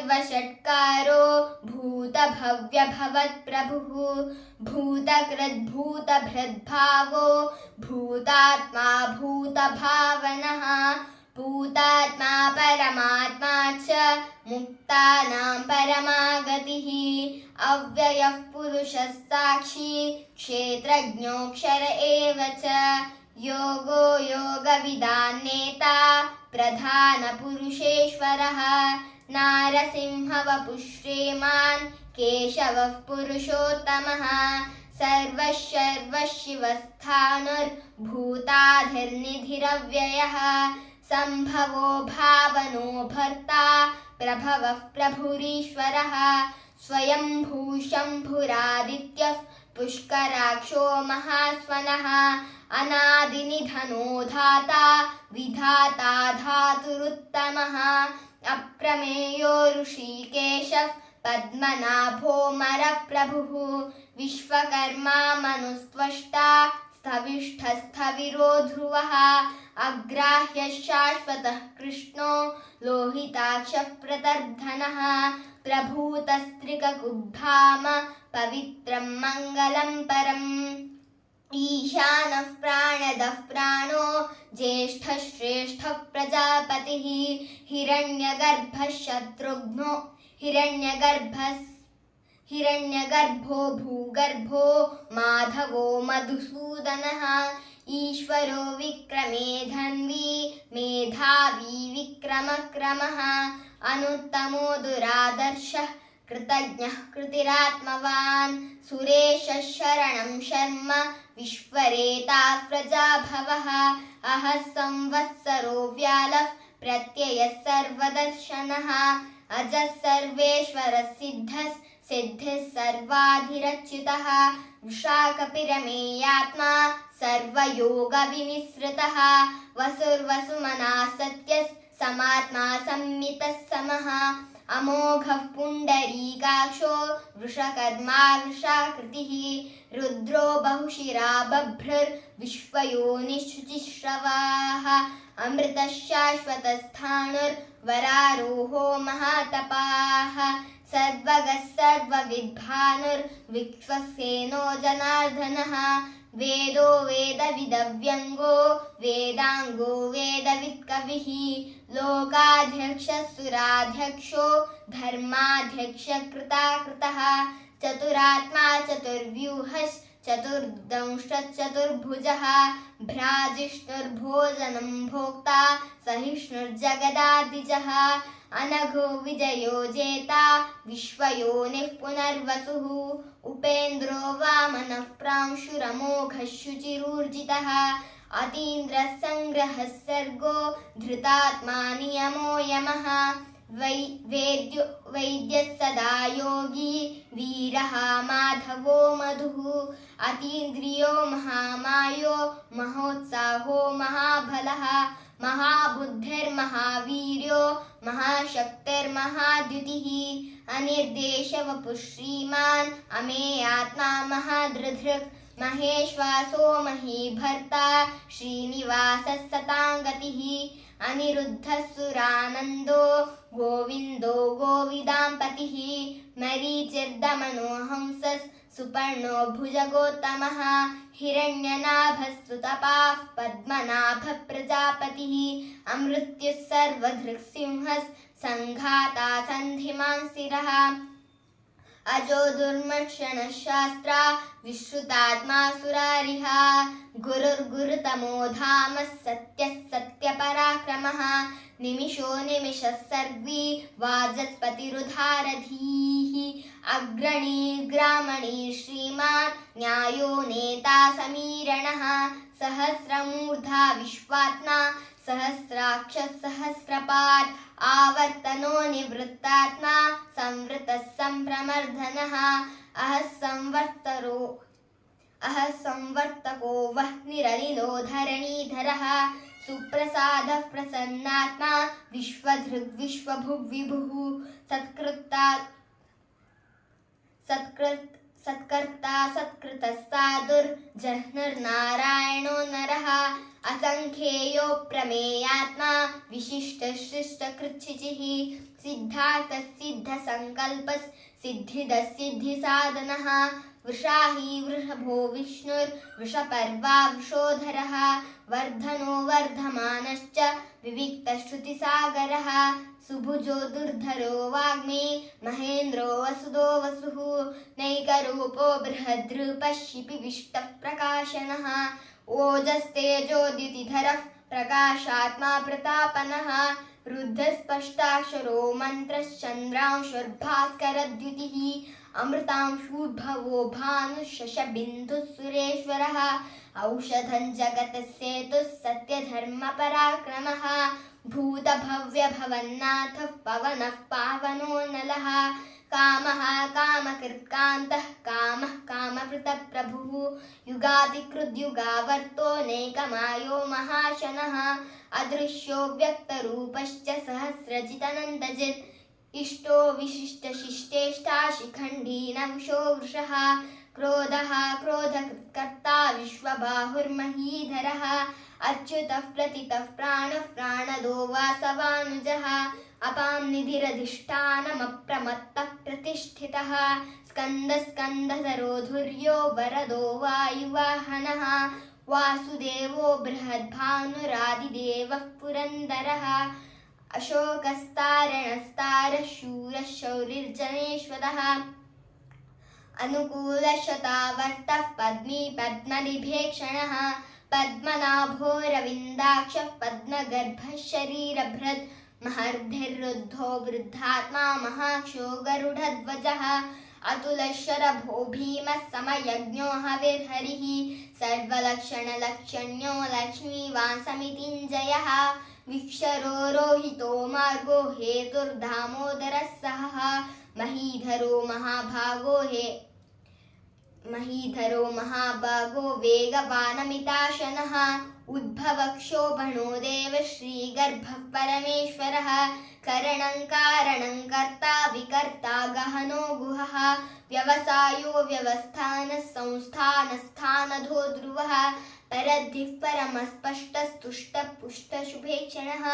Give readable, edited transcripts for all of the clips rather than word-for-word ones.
सर्वषट्कारो भूतभव्यभवत्प्रभुः भूतकृद्भूतभृद्भावो भूतात्मा भूतभावनः भूतात्मा परमात्मा च मुक्तानां परमागतिः अव्ययः पुरुषः साक्षी क्षेत्रज्ञोऽक्षर एव च योगो योगविदां नेता प्रधानपुरुषेश्वरः नारसिंहवपुः श्रीमान् केशवः पुरुषोत्तमः सर्वशिवस्थाणुर्भूताधिर्निधिरव्ययः सम्भवो भावनो भर्ता प्रभवः प्रभुरीश्वरः स्वयंभू शम्भुरादित्यः पुष्कराक्षो महास्वनः अनादिनिधनो धाता विधाता धातुरुत्तमः अप्रमेयो ऋषिकेशः पद्मनाभोऽमरप्रभुः विश्वकर्मा मनुस्त्वष्टा स्थविष्ठस्थविरो ध्रुवः अग्राह्यः शाश्वतः कृष्णो लोहिताक्षः प्रतर्धनः प्रभूतस्त्रिककुब्धाम पवित्रं मङ्गलं परम् ईशानः प्राणदः प्राणो ज्येष्ठः श्रेष्ठः प्रजापतिः हिरण्यगर्भः शत्रुघ्नो हिरण्यगर्भो भूगर्भो माधवो मधुसूदनः ईश्वरो विक्रमे धन्वी मेधावी विक्रमक्रमः अनुत्तमो दुरादर्शः कृतज्ञः कृतिरात्मवान् सुरेशः शरणं शर्म विश्वरेता प्रजाभवः अहः संवत्सरो व्यालः प्रत्ययः सर्वदर्शनः अजः सर्वेश्वरः सिद्धिः सर्वाधिरच्युतः वृषाकपिरमेयात्मा सर्वयोगविनिसृतः वसुर्वसुमना सत्यः समात्मा संमितः समः अमोघः पुण्डरीकाक्षो वृषकर्मा वृषाकृतिः रुद्रो बहुशिरा बभ्रुर्विश्वयोनिश्रुतिश्रवाः अमृतः शाश्वतस्थाणुर्वरारोहो महातपाः सर्वगः सर्वविद्भानुर्विश्वसेनो जनार्दनः वेदो वेदविदव्यङ्गो वेदाङ्गो वेदवित्कविः लोकाध्यक्षः सुराध्यक्षो धर्माध्यक्षकृताकृतः चतुरात्मा चतुर्व्यूहश्चतुर्दंष्टश्चतुर्भुजः भ्राजिष्णुर्भोजनं भोक्ता सहिष्णुर्जगदादिजः अनघो विजयो जेता विश्वयोनिः पुनर्वसुः उपेन्द्रो वामनः प्रांशुरमोघः शुचिरूर्जितः अतीन्द्रः सङ्ग्रहः सर्गो धृतात्मा नियमो यमः वैद्यः सदा योगी वीरः माधवो मधुः अतीन्द्रियो महामायो महोत्साहो महाबलः महाबुद्धिर्महावीर्यो महाशक्तिर्महाद्युतिः अनिर्देशवपुः श्रीमान् अमेयात्मा महादृधृक् महेश्वासो महीभर्ता श्रीनिवासः सताङ्गतिः अनिरुद्धः सुरानन्दो गोविन्दो गोविदाम्पतिः मरीचिर्दमनो हंसः सुपर्णो भुजगोत्तमः हिरण्यनाभः सुतपाः पद्मनाभः प्रजापतिः अमृत्युः सर्वधृक्सिंहः सङ्घाता सन्धिमान् स्थिरः अजो दुर्मक्षणः शास्त्रा विश्रुतात्मा सुरारिः गुरुर्गुरुतमो धामः सत्यः सत्यपराक्रमः निमिषो निमिषः सर्वी वाचस्पतिरुधारधीः अग्रणी ग्रामणी श्रीमान् न्यायो नेता समीरणः सहस्रमूर्धा विश्वात्मा सहस्राक्षः सहस्रपात् आवर्तनो निवृत्तात्मा संवृतः सम्प्रमर्दनः अहः संवर्तको वह्निरनिलो धरणीधरः सुप्रसादः प्रसन्नात्मा विश्वधृग् विश्वभुग्विभुः सत्कर्ता सत्कृतस्सादुर्जह्नुर्नारायणो नरः असङ्ख्येयो प्रमेयात्मा विशिष्टशिष्टकृच्छिचिः सिद्धार्थसिद्धसङ्कल्पः सिद्धिदसिद्धिसाधनः वृषाही वृषभो विष्णुर्वृषपर्वा वृषोधरः वर्धनो वर्धमानश्च विविक्तश्रुतिसागरः सुभुजो दुर्धरो वाग्मी महेन्द्रो वसुदो वसुः नैकरूपो बृहद्रूपः शिपिविष्टः प्रकाशनः ओजस्तेजोद्युतिधरः प्रकाशात्मा प्रतापनः रुद्धस्पष्टाक्षरो मन्त्रश्चन्द्रांशुर्भास्करद्युतिः अमृतांशूद्भवो भानुशशबिन्दुः सुरेश्वरः औषधं जगतस्येतुः सत्यधर्मपराक्रमः भूतभव्यभवन्नाथः पवनः पावनो नलः कामः कामकृत्कान्तः कामः कामभृतप्रभुः युगादिकृद्युगावर्तो नैकमायो महाशनः अदृश्यो व्यक्तरूपश्च सहस्रजितनन्दजित् इष्टो विशिष्टशिष्टेष्टा शिखण्डी नवुषो वृषः क्रोधः क्रोधकृत्कर्ता विश्वबाहुर्महीधरः अच्युतः प्रतितः प्राणः प्राणदो वासवानुजः अपां निधिरधिष्ठानमप्रमत्तः प्रतिष्ठितः स्कन्दस्कन्धधरो धुर्यो वरदो वायुवाहनः वासुदेवो बृहद्भानुरादिदेवः पुरन्दरः अशोकस्तारणस्तारः शूरः शौरिर्जनेश्वरः अनुकूलशतावर्तः पद्मी पद्मनिभेक्षणः पद्मनाभोरविन्दाक्षः पद्मगर्भः शरीरभृत् महर्धिरुद्धो वृद्धात्मा महाक्षो गरुडध्वजः अतुलशरभो भीमः समयज्ञो हविर्हरिः सर्वलक्षणलक्षण्यो लक्ष्मीवान् समितिञ्जयः विक्षरो रोहितो मार्गो हेतुर्दामोदरः सहः महीधरो महाभागो वेगवानमिताशनः उद्भवक्षोभणो देव श्रीगर्भः परमेश्वरः करणं कारणं कर्ता विकर्ता गहनो गुहः व्यवसायो व्यवस्थानः संस्थानस्थानधो ध्रुवः परद्धिः परमस्पष्टस्तुष्टपुष्टशुभेक्षणः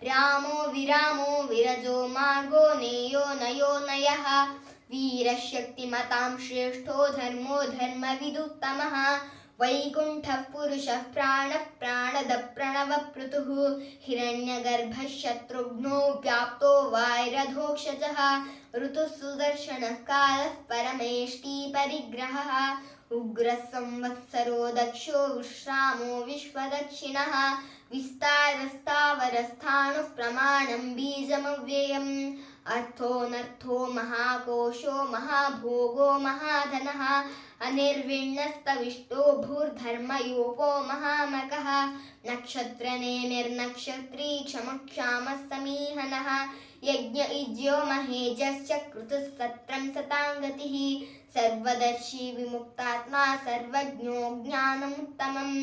रामो विरामो विरजो मार्गो नेयो नयो नयः वीरशक्तिमतां श्रेष्ठो धर्मो धर्मविदुत्तमः वैकुण्ठः पुरुषः प्राणः प्राणदप्रणवपृतुः हिरण्यगर्भः शत्रुघ्नो व्याप्तो वायरधोक्षजः ऋतुः सुदर्शनः कालः परमेष्टिपरिग्रहः उग्रः संवत्सरो दक्षो विश्रामो विश्वदक्षिणः विस्तारस्तावरस्थाणुः प्रमाणं बीजमव्ययम् अर्थोऽनर्थो महाकोशो महाभोगो महाधनः अनिर्विण्णस्तविष्टो भूर्धर्मयोपो महामकः नक्षत्रनेमिर्नक्षत्री क्षमक्षामः समीहनः यज्ञ इज्यो महेजश्च क्रतुः सत्रं सताङ्गतिः सर्वदर्शी विमुक्तात्मा सर्वज्ञो ज्ञानमुत्तमम्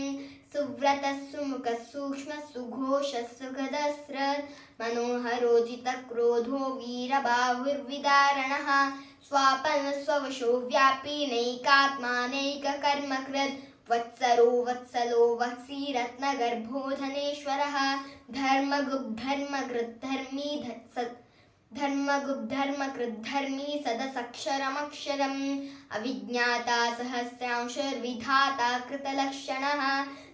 सुव्रतः सुमुखः सूक्ष्मः सुघोषः सुखदस्रः मनोहरोजितक्रोधो वीरबाहुर्विदारणः स्वापनस्ववशो व्यापी नैकात्मानैककर्मकृत् वत्सरो वत्सलो वत्सी रत्नगर्भो धनेश्वरः धर्मगुब्धर्मकृद्धर्मी सदसक्षरमक्षरम् अविज्ञाता सहस्रांशुर्विधाता कृतलक्षणः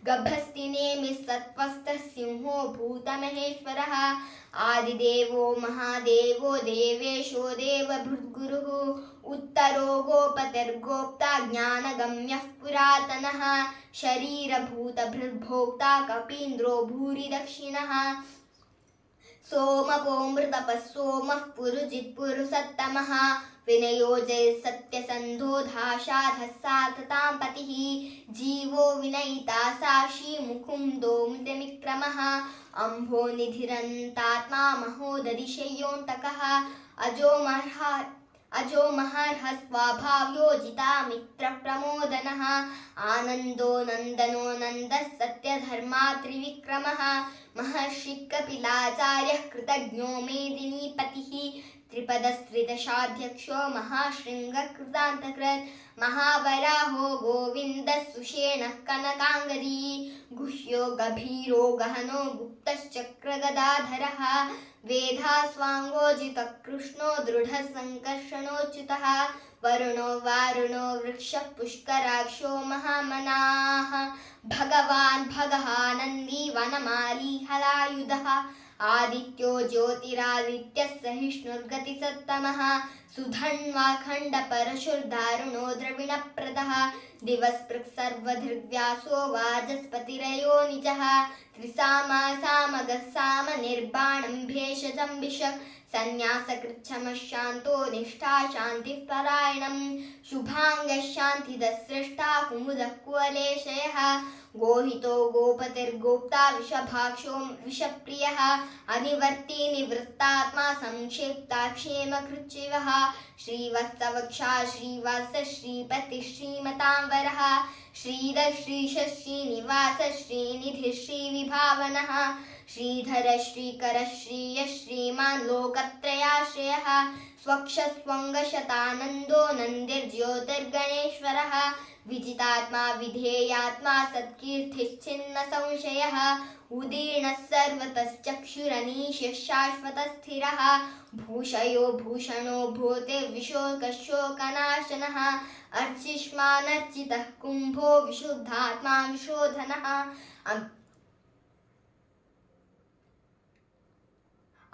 गभस्तिनेमिः सत्त्वस्थः सिंहो भूतमहेश्वरः आदिदेवो महादेवो देवेशो देवभृद्गुरुः उत्तरो गोपतिर्गोप्ता ज्ञानगम्यः पुरातनः शरीरभूतभृद्भोक्ता कपीन्द्रो भूरिदक्षिणः सोमपोमृतपः सोमः पुरुजित्पुरुषत्तमः विनयो जयसत्यसन्धो धाशाधः साधतां पतिः जीवो विनयिता साक्षी मुकुन्दो मृतविक्रमः अम्भोनिधिरन्तात्मा महोदधिशयोऽन्तकः अजो महर्ह स्वाभाव्योजिता मित्रप्रमोदनः आनन्दो नन्दनो नन्दः सत्यधर्मा त्रिविक्रमः महर्षि कपिलाचार्यः कृतज्ञो मेदिनीपतिः त्रिपदस्त्रिदशाध्यक्षो महाशृङ्गकृतान्तकृत् महावराहो गोविन्दः सुषेणः कनकाङ्गदी गुह्यो गभीरो गहनो गुप्तश्चक्रगदाधरः वेधास्वाङ्गोजितः कृष्णो दृढसङ्कर्षणोच्युतः वरुणो वारुणो वृक्षः पुष्कराक्षो महामनाः भगवान् भगः नन्दी वनमाली हलायुधः आदित्यो ज्योतिरादित्यः सहिष्णुर्गतिसत्तमः सुधन्वाखण्डपरशुर्दारुणो द्रविणप्रदः दिवस्पृक् सर्वधृग्व्यासो वाचस्पतिरयो निजः त्रिसामा सामगः साम निर्बाणं भेषजं विशक् संन्यासकृच्छमः शान्तो निष्ठा शान्तिः परायणं शुभाङ्गः शान्तिदः सृष्टा कुमुदः कुवलेशयः गोहितो गोपतिर्गोप्ता विषभाक्षो विषप्रियः अनिवर्ती निवृत्तात्मा संक्षिप्ता क्षेमकृच्छिवः श्रीवत्सवक्षा श्रीवास श्रीपति श्रीमतांवरः श्रीधर श्रीश श्रीनिवास श्रीनिधि श्रीविभावनः श्रीधर श्रीकर श्रीय श्रीमान् लोकत्रयाश्रयः स्वक्षस्वङ्गशतानन्दो नन्दिर्ज्योतिर्गणेश्वरः विजितात्मा विधेयात्मा सत्कीर्तिश्चिन्न संशयः उदीर्णः सर्वतश्चक्षुरनीशः शाश्वतस्थिरः भूषयो भूषणो भूतिर्विशोकशोकनाशनः अर्चिष्मानर्चितः कुम्भो विशुद्धात्मा विशोधनः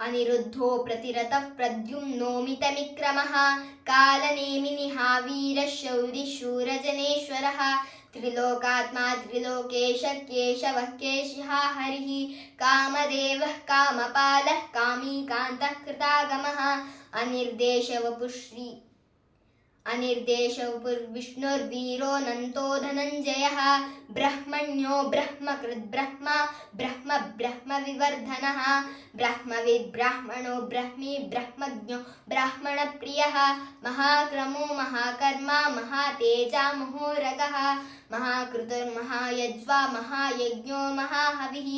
अनिरुद्धो प्रतिरतः प्रद्युम्नो मितमिक्रमः कालनेमिनिहा वीरः शौरिः शूरजनेश्वरः त्रिलोकात्मा त्रिलोकेशः केशवः केशिः हरिः कामदेवः कामपालः कामीकान्तः कृतागमः अनिर्देशवपुर्विष्णुर्वीरो नन्तो धनञ्जयः ब्रह्मण्यो ब्रह्मकृद्ब्रह्मा ब्रह्म ब्रह्मविवर्धनः ब्रह्मविद् ब्राह्मणो ब्रह्मी ब्रह्मज्ञो ब्राह्मणप्रियः महाक्रमो महाकर्मा महातेजा महोरगः महाकृतुर्महायज्वा महायज्ञो महाहविः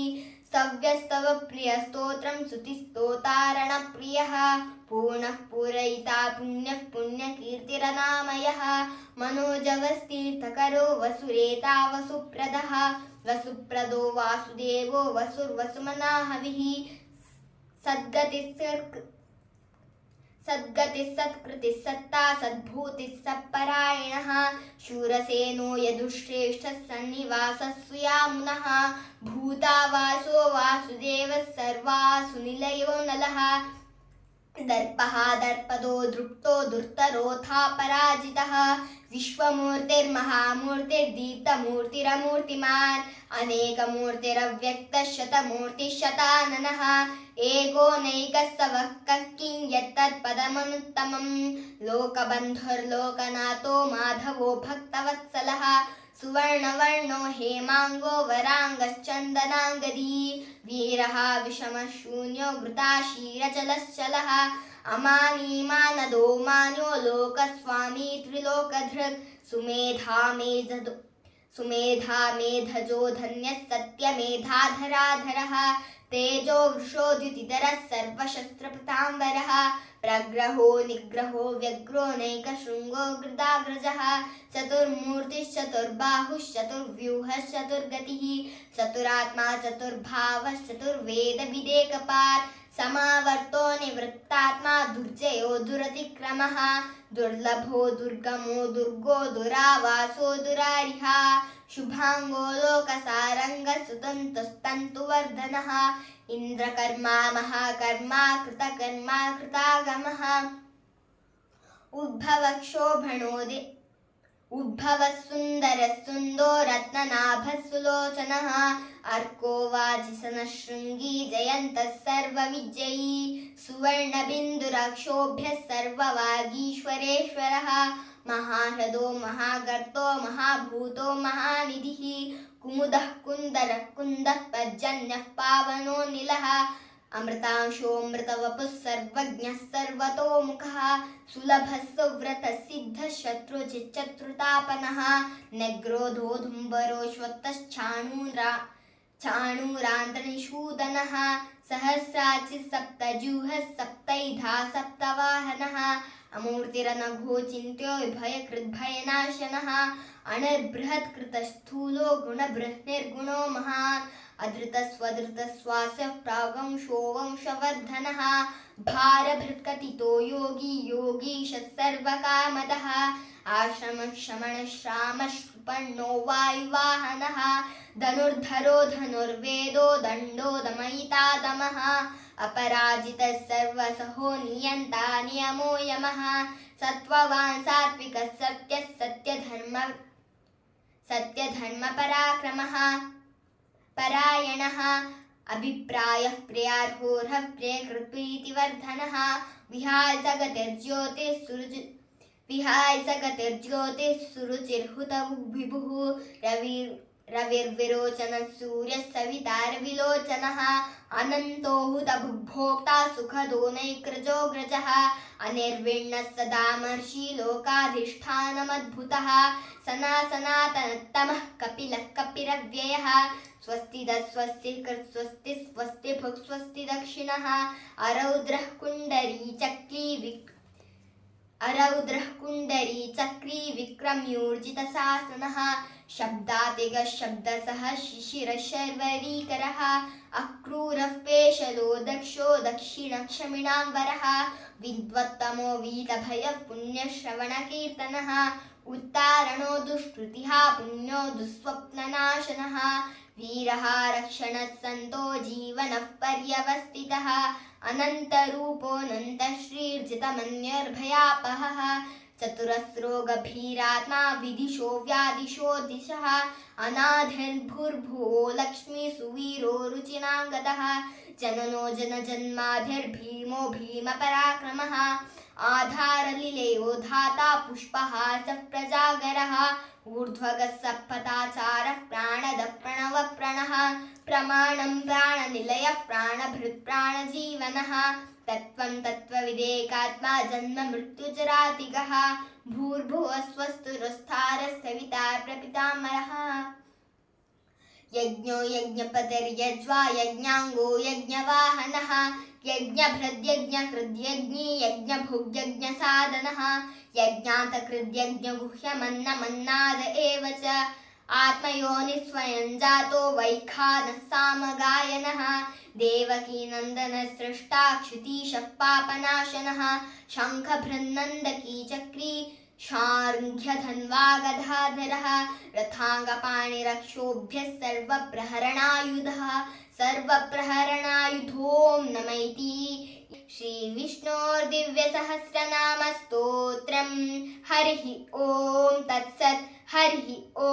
सव्यस्तव प्रियस्तोत्रं स्तुतिस्तोतारणप्रियः पूर्णः पूरयिता पुण्यः पुण्यकीर्तिरनामयः मनोजवस्तीर्थकरो वसुरेता वसुप्रदः वसुप्रदो वासुदेवो वसुर्वसुमनाहविः सद्गतिः सत्कृतिः सत्ता सद्भूतिः सत्परायणः शूरसेनो यदुश्रेष्ठः सन्निवासः सुयामुनः भूतावासो वासुदेवः सर्वासुनिलयो नलः दर्पः दर्पदो दृप्तो दुर्तरोऽथा पराजितः विश्वमूर्तिर्महामूर्तिर्दीप्तमूर्तिरमूर्तिमान् अनेकमूर्तिरव्यक्तः शतमूर्तिः एको नैकस्तवः किं यत्तत्पदमनुत्तमं लोकबन्धुर्लोकनाथो माधवो भक्तवत्सलः सुवर्णवर्णो हेमाङ्गो वराङ्गश्चन्दनाङ्गदी वीरः विषमः शून्यो घृताशीरजलश्चलः अमानी मानदो मान्यो लोकस्वामी त्रिलोकधृक् सुमेधा मेधजो धन्यः सत्यमेधाधराधरः तेजो वृषोद्युतिधरः सर्वशस्त्रप्रताम्बरः प्रग्रहो निग्रहो व्यग्रो नैकशृङ्गो गृदाग्रजः चतुर्मूर्तिश्चतुर्बाहुश्चतुर्व्यूहश्चतुर्गतिः चतुरात्मा चतुर्भावश्चतुर्वेदविदेकपात् समावर्तो निवृत्तात्मा दुर्जयो दुरतिक्रमः दुर्लभो दुर्गमो दुर्गो दुरावासो दुरारिः शुभाङ्गो लोकसारङ्गः सुतन्तुस्तन्तुवर्धनः इन्द्रकर्मा महाकर्मा कृतकर्मा कृतागमः उद्भवः सुन्दरः सुन्दो रत्ननाभः सुलोचनः अर्को वाजिसनः शृङ्गी जयन्तः सर्वविजयी सुवर्णबिन्दुराक्षोभ्यः सर्ववागीश्वरेश्वरः महाह्रदो महागर्तो महाभूतो महानिधिः कुमुदः कुन्दरः कुन्दः पर्जन्यः पावनो निलः अमृतांशोऽमृतवपुः सर्वज्ञः सर्वतोमुखः सुलभः सुव्रतः सिद्धः शत्रुजिच्चत्रुतापनः नग्रोधोधुम्बरोऽश्वत्थश्चाणूरान्तर्निषूदनः सहस्राचिः सप्तजिह्वः सप्तैधा सप्तवाहनः अमूर्तिरनघोचिन्त्यो भयकृद्भयनाशनः अणिर्बृहत्कृतस्थूलो गुणबृहन्निर्गुणो महान् अधृतस्वधृतश्वासः प्रागंशो वंशवर्धनः भारभृत्कथितो योगी योगीशः सर्वकामदः आश्रमशमनश्रामः सुपर्णो वायुवाहनः धनुर्धरो धनुर्वेदो दण्डो दमयिता दमः अपराजितः सर्वसहो नियन्ता नियमो यमः सत्त्ववान् सात्विकः सत्यः सत्यधर्मपराक्रमः परायणः अभिप्रायः प्रियार्होर्हः प्रियकृत्प्रीतिवर्धनः विहाय सगतिर्ज्योतिः सुरुचिर्हुतविभुः रविर्विरोचनः सूर्यः सवितारविलोचनः अनन्तो हुतभुग्भोक्ता सुखदो नैक्रजोऽग्रजः अनिर्विण्णः सदामर्षि लोकाधिष्ठानमद्भुतः सनातनोत्तमः कपिलः कपिरव्ययः स्वस्तिदः स्वस्तिकृत् स्वस्ति स्वस्तिभुक् स्वस्ति दक्षिणः अरौद्रः कुण्डरी चक्री विक्रम्यूर्जितशासनः शब्दातिगः शब्दसः शिशिरः शर्वरीकरः अक्रूरः पेशलो दक्षो दक्षिणक्षमिणां वरः विद्वत्तमो वीतभयः पुण्यश्रवणकीर्तनः उत्तारणो दुष्कृतिः पुण्यो दुःस्वप्ननाशनः वीरः रक्षणः सन्तो जीवनः पर्यवस्थितः अनन्तरूपोऽनन्तश्रीर्जितमन्यर्भयापहः चतुरस्रो गभीरात्मा विदिशो व्यादिशो दिशः अनाधिर्भुर्भुवो लक्ष्मी सुवीरो रुचिनाङ्गदः जननो जनजन्माधिर्भीमो भीमपराक्रमः आधारलिलेयो धाता पुष्पहासः प्रजागरः ऊर्ध्वगः सप्पताचारः प्राणदः प्रणवप्रणः प्रमाणं प्राणनिलयः प्राणभृत् प्राणजीवनः तत्त्वं तत्त्वविदेकात्मा जन्म मृत्युजरातिगः भूर्भुवः स्वस्तुरस्थारः सविता प्रपितामहः यज्ञो यज्ञपतिर्यज्वा यज्ञाङ्गो यज्ञवाहनः यज्ञभृद्यज्ञकृद्यज्ञी यज्ञभुग्यज्ञसाधनः यज्ञातकृद्यज्ञगुह्यमन्नमन्नाद एव च आत्मयोनिस्वयं जातो वैखानः सामगायनः देवकीनन्दनः सृष्टा क्षुतीशः पापनाशनः शङ्खभृन्नन्दकी चक्री शार्ङ्ग्यधन्वागधाधरः रथाङ्गपाणिरक्षोभ्यः सर्वप्रहरणायुधों नमैति श्रीविष्णोर्दिव्यसहस्रनामस्तोत्रम् हरिः ॐ तत्सत् हरिः ॐ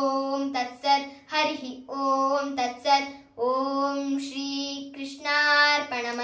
तत्सत् हरिः ॐ तत्सत् ॐ श्रीकृष्णार्पणमस्तु।